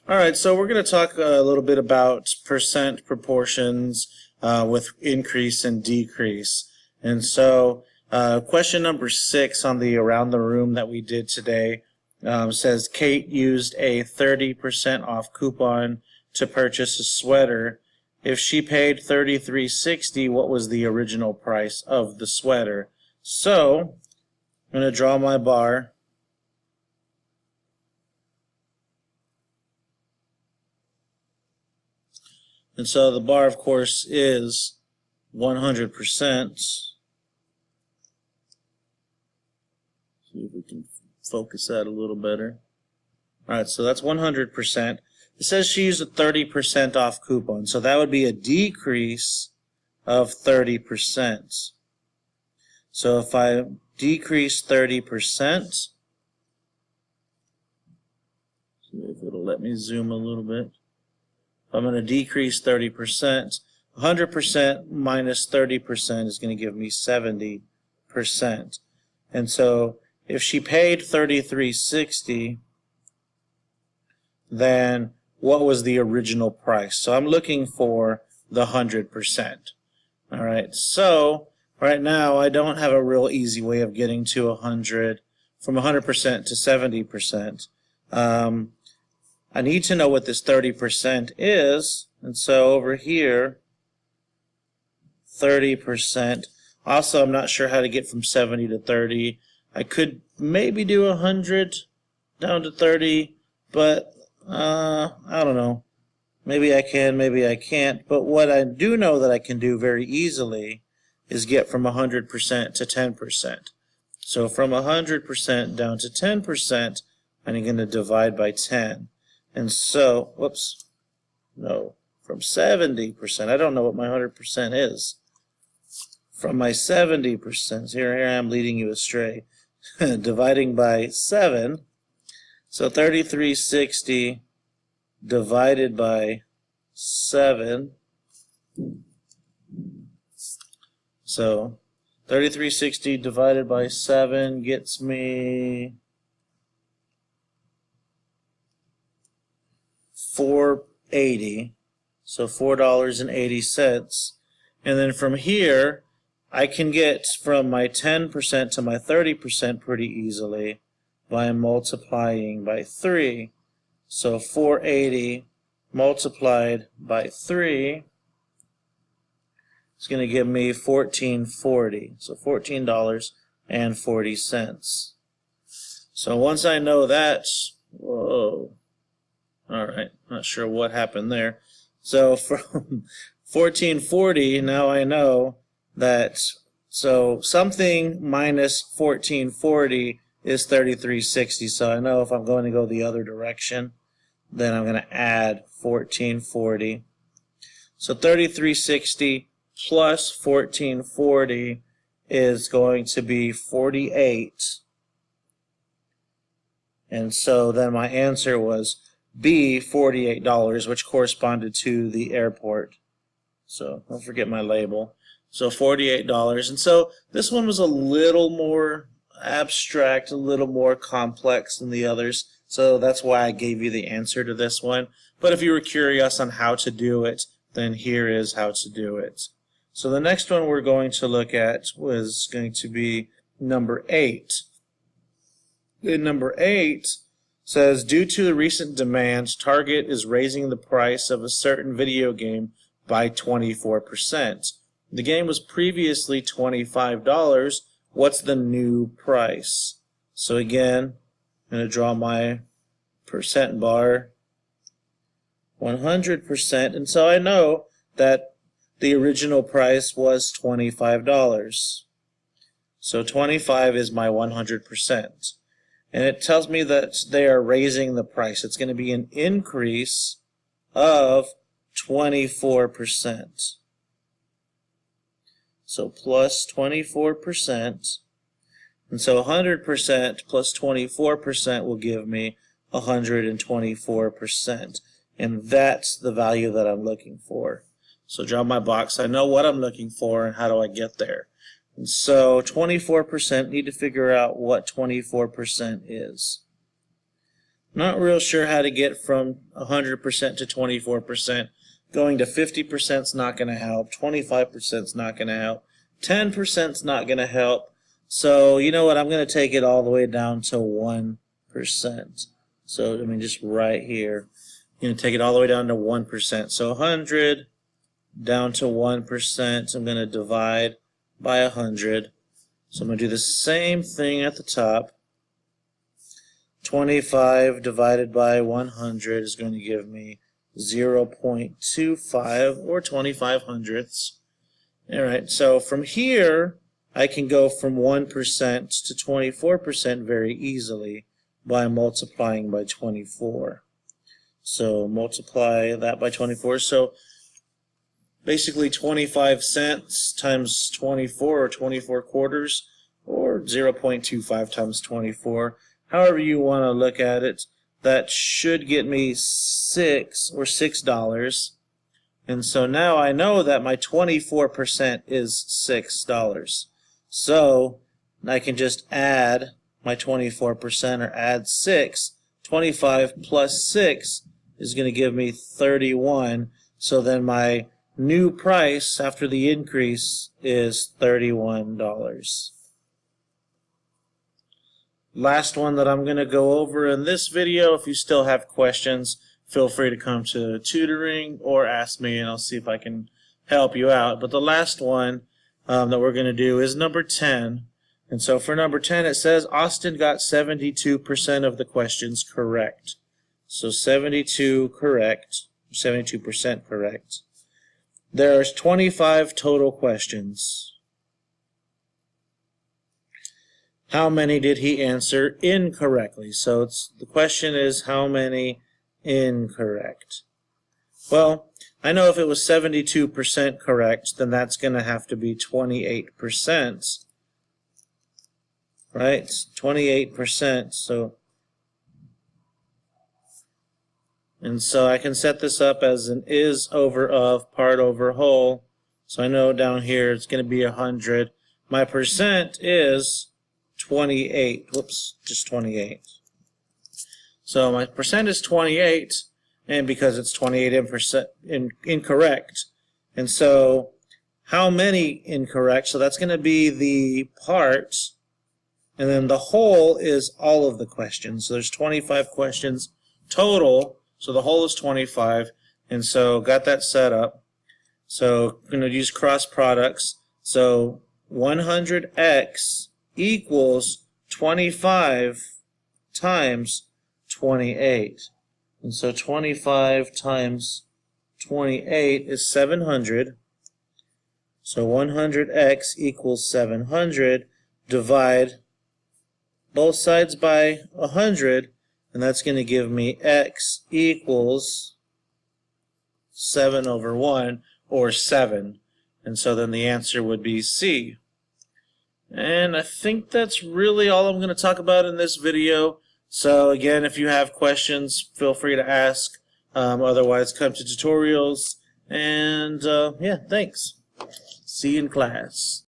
All right, so we're going to talk a little bit about percent proportions with increase and decrease. And so, question number 6 on the Around the Room that we did today says Kate used a 30% off coupon to purchase a sweater. If she paid $33.60, what was the original price of the sweater? So, I'm going to draw my bar. And so the bar, of course, is 100%. See if we can focus that a little better. All right, so that's 100%. It says she used a 30% off coupon, so that would be a decrease of 30%. So if I decrease 30%, see if it'll let me zoom a little bit. I'm going to decrease 30%. 100% minus 30% is going to give me 70%. And so if she paid $33.60, then what was the original price? So I'm looking for the 100%. All right, so right now I don't have a real easy way of getting to 100, from 100% to 70%. I need to know what this 30% is, and so over here, 30%. Also, I'm not sure how to get from 70 to 30. I could maybe do 100 down to 30, but I don't know. Maybe I can, maybe I can't. But what I do know that I can do very easily is get from 100% to 10%. So from 100% down to 10%, I'm going to divide by 10. And so, whoops, no, from 70%, I don't know what my 100% is. From my 70%, here I am leading you astray, dividing by 7, so 3360 divided by 7, so 3360 divided by 7 gets me $4.80, so $4.80, and then from here I can get from my 10% to my 30% pretty easily by multiplying by 3. So 480 multiplied by 3 is going to give me $14.40, so $14.40. So once I know that, whoa. All right, not sure what happened there. So from 1440, now I know that, so something minus 1440 is 3360. So I know if I'm going to go the other direction, then I'm going to add 1440. So 3360 plus 1440 is going to be 48. And so then my answer was B, $48, which corresponded to the airport. So don't forget my label. So $48. And so this one was a little more abstract, a little more complex than the others. So that's why I gave you the answer to this one. But if you were curious on how to do it, then here is how to do it. So the next one we're going to look at was going to be number 8. In number 8, says, due to the recent demand, Target is raising the price of a certain video game by 24%. The game was previously $25. What's the new price? So again, I'm going to draw my percent bar, 100%, and so I know that the original price was $25. So 25 is my 100%. And it tells me that they are raising the price. It's going to be an increase of 24%. So plus 24%. And so 100% plus 24% will give me 124%. And that's the value that I'm looking for. So draw my box. I know what I'm looking for and how do I get there. And so 24%, need to figure out what 24% is. Not real sure how to get from 100% to 24%. Going to 50% is not going to help. 25% is not going to help. 10% is not going to help. So, you know what? I'm going to take it all the way down to 1%. So, I mean, just right here. I'm going to take it all the way down to 1%. So, 100 down to 1%. I'm going to divide by 100. So, I'm going to do the same thing at the top. 25 divided by 100 is going to give me 0.25 or 25 hundredths. Alright, so from here I can go from 1% to 24% very easily by multiplying by 24. So multiply that by 24. So basically 25 cents times 24 or 24 quarters or 0.25 times 24. However you want to look at it, that should get me $6. And so now I know that my 24% is $6. So I can just add my 24% or add 6. 25 plus 6 is going to give me 31. So then my new price after the increase is $31. Last one that I'm going to go over in this video. If you still have questions, feel free to come to tutoring or ask me and I'll see if I can help you out. But the last one that we're going to do is number 10. And so for number 10 it says Austin got 72% of the questions correct. So 72% correct. There's 25 total questions. How many did he answer incorrectly? So the question is how many incorrect? Well, I know if it was 72% correct, then that's going to have to be 28%. Right? 28%. And so I can set this up as an is over of part over whole. So I know down here it's going to be 100. My percent is 28. Whoops, just 28. So my percent is 28, and because it's 28% incorrect. And so how many incorrect? So that's going to be the part, and then the whole is all of the questions. So there's 25 questions total, so the whole is 25, and so got that set up. So I'm going to use cross products. So 100x equals 25 times 28. And so 25 times 28 is 700. So 100x equals 700. Divide both sides by 100, and that's going to give me x equals 7 over 1, or 7. And so then the answer would be C. And I think that's really all I'm going to talk about in this video. So again, if you have questions, feel free to ask. Otherwise, come to tutorials. And yeah, thanks. See you in class.